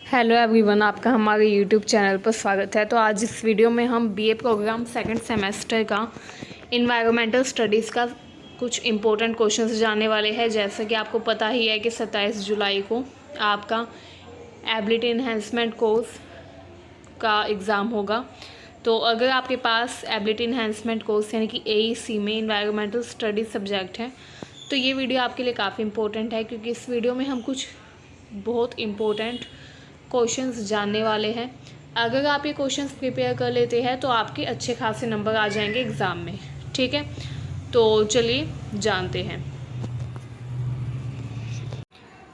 Hello everyone, आपका हमारे YouTube channel पर स्वागत है। तो आज इस वीडियो में हम बीए प्रोग्राम सेकंड सेमेस्टर का इन्वायरमेंटल स्टडीज़ का कुछ इम्पोर्टेंट क्वेश्चंस जानने वाले हैं। जैसा कि आपको पता ही है कि 27 जुलाई को आपका एबिलिटी इन्हेंसमेंट कोर्स का एग्ज़ाम होगा। तो अगर आपके पास एबिलिटी इन्हेंसमेंट कोर्स यानी कि AEC में इन्वायरमेंटल स्टडीज़ सब्जेक्ट है तो ये वीडियो आपके लिए काफ़ी इम्पोर्टेंट है, क्योंकि इस वीडियो में हम कुछ बहुत इम्पोर्टेंट क्वेश्चंस जानने वाले हैं। अगर आप ये क्वेश्चंस प्रिपेयर कर लेते हैं तो आपके अच्छे खासे नंबर आ जाएंगे एग्ज़ाम में। ठीक है, तो चलिए जानते हैं।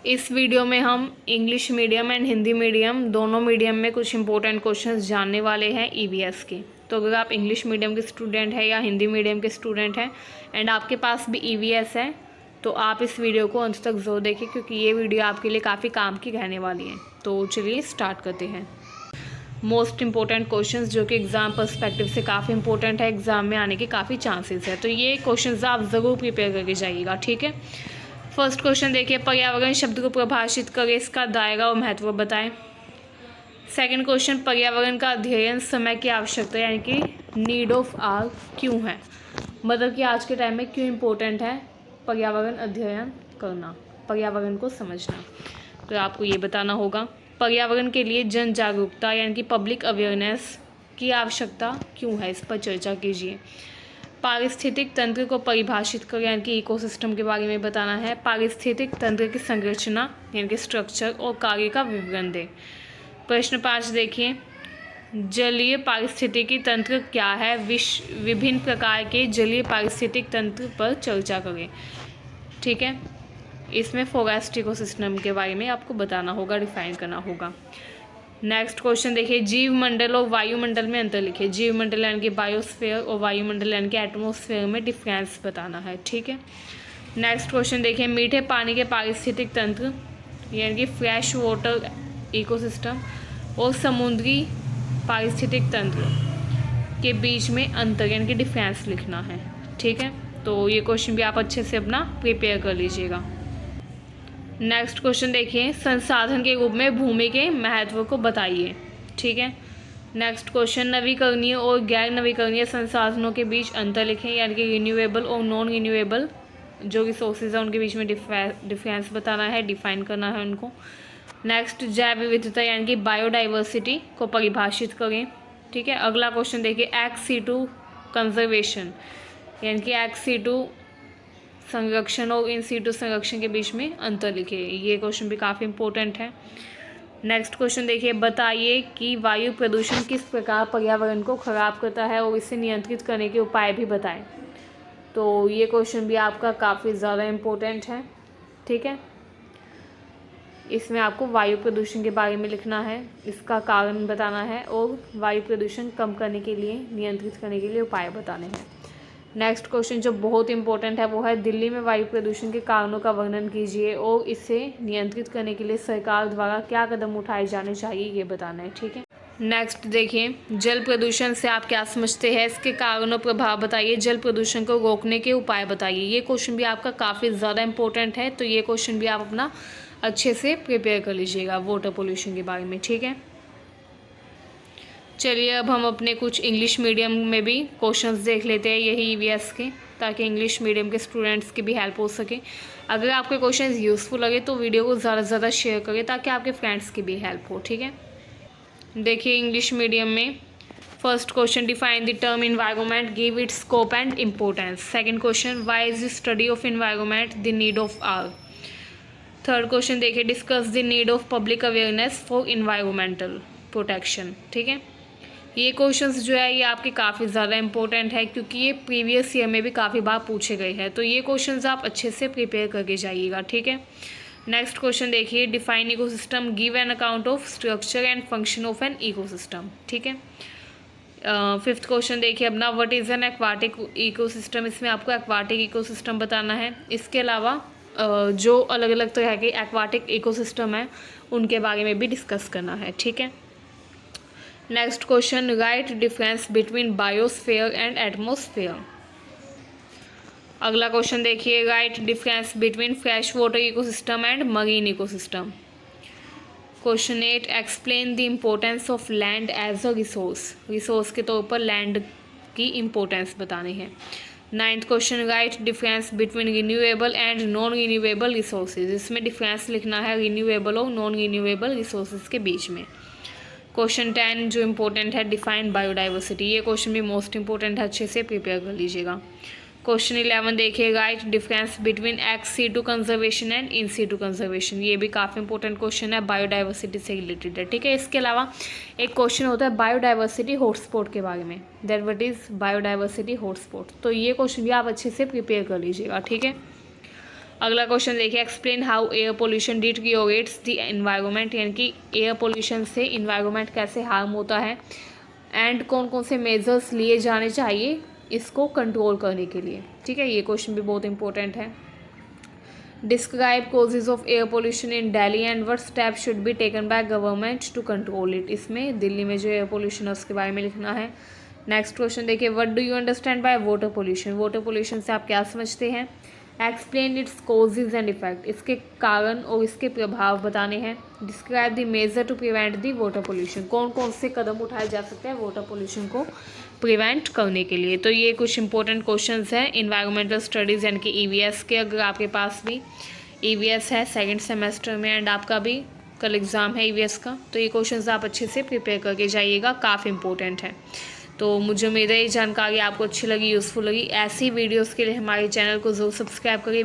इस वीडियो में हम English medium and Hindi medium दोनों मीडियम में कुछ इंपॉर्टेंट क्वेश्चंस जानने वाले हैं EVS के। तो अगर आप इंग्लिश मीडियम के स्टूडेंट हैं या हिंदी मीडियम के स्टूडेंट हैं एंड आपके पास भी EVS है तो आप इस वीडियो को अंत तक ज़रूर देखें, क्योंकि ये वीडियो आपके लिए काफ़ी काम की रहने वाली है। तो चलिए स्टार्ट करते हैं। मोस्ट इंपॉर्टेंट क्वेश्चंस जो कि एग्ज़ाम पर्सपेक्टिव से काफ़ी इंपॉर्टेंट है, एग्ज़ाम में आने के काफ़ी चांसेस है, तो ये क्वेश्चंस आप ज़रूर प्रिपेयर करके जाइएगा। ठीक है, फर्स्ट क्वेश्चन देखिए, पर्यावरण शब्द को परिभाषित करें, इसका दायरा और महत्व बताएं। सेकंड क्वेश्चन, पर्यावरण का अध्ययन समय की आवश्यकता यानी कि नीड ऑफ आवर क्यों है, मतलब कि आज के टाइम में क्यों इम्पोर्टेंट है पर्यावरण अध्ययन करना, पर्यावरण को समझना, तो आपको ये बताना होगा। पर्यावरण के लिए जन जागरूकता यानी कि पब्लिक अवेयरनेस की आवश्यकता क्यों है, इस पर चर्चा कीजिए। पारिस्थितिक तंत्र को परिभाषित कर यानी कि इकोसिस्टम के बारे में बताना है। पारिस्थितिक तंत्र की संरचना यानी कि स्ट्रक्चर और कार्य का विवरण दें। प्रश्न 5 देखिए, जलीय पारिस्थितिकी तंत्र क्या है, विभिन्न प्रकार के जलीय पारिस्थितिक तंत्र पर चर्चा करें। ठीक है, इसमें फॉरेस्ट इकोसिस्टम के बारे में आपको बताना होगा, डिफाइन करना होगा। नेक्स्ट क्वेश्चन देखिए, जीवमंडल और वायुमंडल में अंतर लिखिए। जीवमंडल यानी कि बायोस्फीयर और वायुमंडल यानी कि एटमॉस्फेयर में डिफरेंस बताना है। ठीक है, नेक्स्ट क्वेश्चन देखिए, मीठे पानी के पारिस्थितिक तंत्र यानी कि फ्रेश वाटर इकोसिस्टम और समुद्री पारिस्थितिक तंत्र के बीच में अंतर यानी कि डिफरेंस लिखना है। ठीक है, तो ये क्वेश्चन भी आप अच्छे से अपना प्रिपेयर कर लीजिएगा। नेक्स्ट क्वेश्चन देखिए, संसाधन के रूप में भूमि के महत्व को बताइए। ठीक है, नेक्स्ट क्वेश्चन, नवीकरणीय और गैर नवीकरणीय संसाधनों के बीच अंतर लिखें यानी कि रिन्यूएबल और नॉन रिन्यूएबल जो रिसोर्सेज हैं उनके बीच में डिफरेंस बताना है, डिफाइन करना है उनको। नेक्स्ट, जैव विविधता यानी कि बायोडाइवर्सिटी को परिभाषित करें। ठीक है, अगला क्वेश्चन देखिए, ex-situ कंजर्वेशन यानी कि ex-situ संरक्षण और इन सीटू संरक्षण के बीच में अंतर लिखिए। ये क्वेश्चन भी काफ़ी इंपॉर्टेंट है। नेक्स्ट क्वेश्चन देखिए, बताइए कि वायु प्रदूषण किस प्रकार पर्यावरण को खराब करता है और इसे नियंत्रित करने के उपाय भी बताएं। तो ये क्वेश्चन भी आपका काफ़ी ज़्यादा इम्पोर्टेंट है। ठीक है, इसमें आपको वायु प्रदूषण के बारे में लिखना है, इसका कारण बताना है और वायु प्रदूषण कम करने के लिए, नियंत्रित करने के लिए उपाय बताने हैं। नेक्स्ट क्वेश्चन जो बहुत इंपॉर्टेंट है वो है, दिल्ली में वायु प्रदूषण के कारणों का वर्णन कीजिए और इसे नियंत्रित करने के लिए सरकार द्वारा क्या कदम उठाए जाने चाहिए, ये बताना है। ठीक है, नेक्स्ट देखिए, जल प्रदूषण से आप क्या समझते हैं, इसके कारण और प्रभाव बताइए, जल प्रदूषण को रोकने के उपाय बताइए। ये क्वेश्चन भी आपका काफ़ी ज़्यादा इंपॉर्टेंट है, तो ये क्वेश्चन भी आप अपना अच्छे से प्रिपेयर कर लीजिएगा वाटर पोल्यूशन के बारे में। ठीक है, चलिए अब हम अपने कुछ इंग्लिश मीडियम में भी क्वेश्चंस देख लेते हैं यही EVS के, ताकि इंग्लिश मीडियम के स्टूडेंट्स की भी हेल्प हो सके। अगर आपके क्वेश्चंस यूज़फुल लगे तो वीडियो को ज़्यादा से ज़्यादा शेयर करें ताकि आपके फ्रेंड्स की भी हेल्प हो। ठीक है, देखिए इंग्लिश मीडियम में first question, define the term environment, give its scope and importance. Second question, why is the study of environment the need of hour. Third question देखिए, discuss the need of public awareness for environmental protection. ठीक है, ये questions जो है ये आपके काफ़ी ज़्यादा इंपॉर्टेंट है, क्योंकि ये प्रीवियस ईयर में भी काफ़ी बार पूछे गए हैं, तो ये क्वेश्चंस आप अच्छे से प्रिपेयर करके जाइएगा। ठीक है, नेक्स्ट क्वेश्चन देखिए, define ecosystem, give an account of structure and function of an ecosystem. ठीक है, फिफ्थ क्वेश्चन देखिए अपना, what is an aquatic ecosystem, इसमें आपको एक्वाटिक इकोसिस्टम बताना है। इसके अलावा जो अलग अलग तरह के एक्वाटिक इकोसिस्टम है उनके बारे में भी डिस्कस करना है। ठीक है, next question, right difference between biosphere and atmosphere. अगला क्वेश्चन देखिए, right difference between fresh water ecosystem and marine ecosystem. Question 8, explain the importance of land as a resource. Resource के तौर पर लैंड की इम्पोर्टेंस बतानी है। 9th question, right difference between renewable and non renewable resources. इसमें difference लिखना है renewable और नॉन रिन्यूएबल रिसोर्सेज के बीच में। क्वेश्चन 10 जो इम्पोर्टेंट है, डिफाइन बायोडाइवर्सिटी। ये क्वेश्चन भी मोस्ट इंपॉर्टेंट है, अच्छे से प्रिपेयर कर लीजिएगा। क्वेश्चन 11 देखिए, right difference between ex-situ conservation and in-situ conservation. ये भी काफ़ी इंपॉर्टेंट क्वेश्चन है, बायोडाइवर्सिटी से रिलेटेड है, ठीक है। इसके अलावा एक क्वेश्चन होता है बायोडाइवर्सिटी हॉटस्पॉट के बारे में, that what is biodiversity hotspot. तो ये क्वेश्चन भी आप अच्छे से प्रिपेयर कर लीजिएगा, ठीक है। अगला क्वेश्चन देखिए, explain how air pollution deteriorates the environment, यानी कि एयर पोल्यूशन से इन्वायरमेंट कैसे हार्म होता है एंड कौन कौन से मेजर्स लिए जाने चाहिए इसको कंट्रोल करने के लिए, ठीक है। ये क्वेश्चन भी बहुत इंपॉर्टेंट है। Describe causes of air pollution in Delhi and what step should be taken by government to control it. इसमें दिल्ली में जो एयर पोल्यूशन है उसके बारे में लिखना है। नेक्स्ट क्वेश्चन देखिए, what do you understand by water pollution. Water pollution से आप क्या समझते हैं। Explain its causes and effect. इसके कारण और इसके प्रभाव बताने हैं। Describe the measure to prevent the water pollution. कौन कौन से कदम उठाए जा सकते हैं वाटर पोल्यूशन को प्रिवेंट करने के लिए। तो ये कुछ इंपॉर्टेंट क्वेश्चंस हैं इन्वायरमेंटल स्टडीज़ यानी कि ईवीएस के। अगर आपके पास भी ईवीएस है सेकंड सेमेस्टर में एंड आपका भी कल एग्ज़ाम है ईवीएस का, तो ये क्वेश्चंस आप अच्छे से प्रिपेयर करके जाइएगा, काफ़ी इंपॉर्टेंट है। तो मुझे उम्मीद है ये जानकारी आपको अच्छी लगी, यूज़फुल लगी। ऐसी वीडियोस के लिए हमारे चैनल को ज़रूर सब्सक्राइब करिए।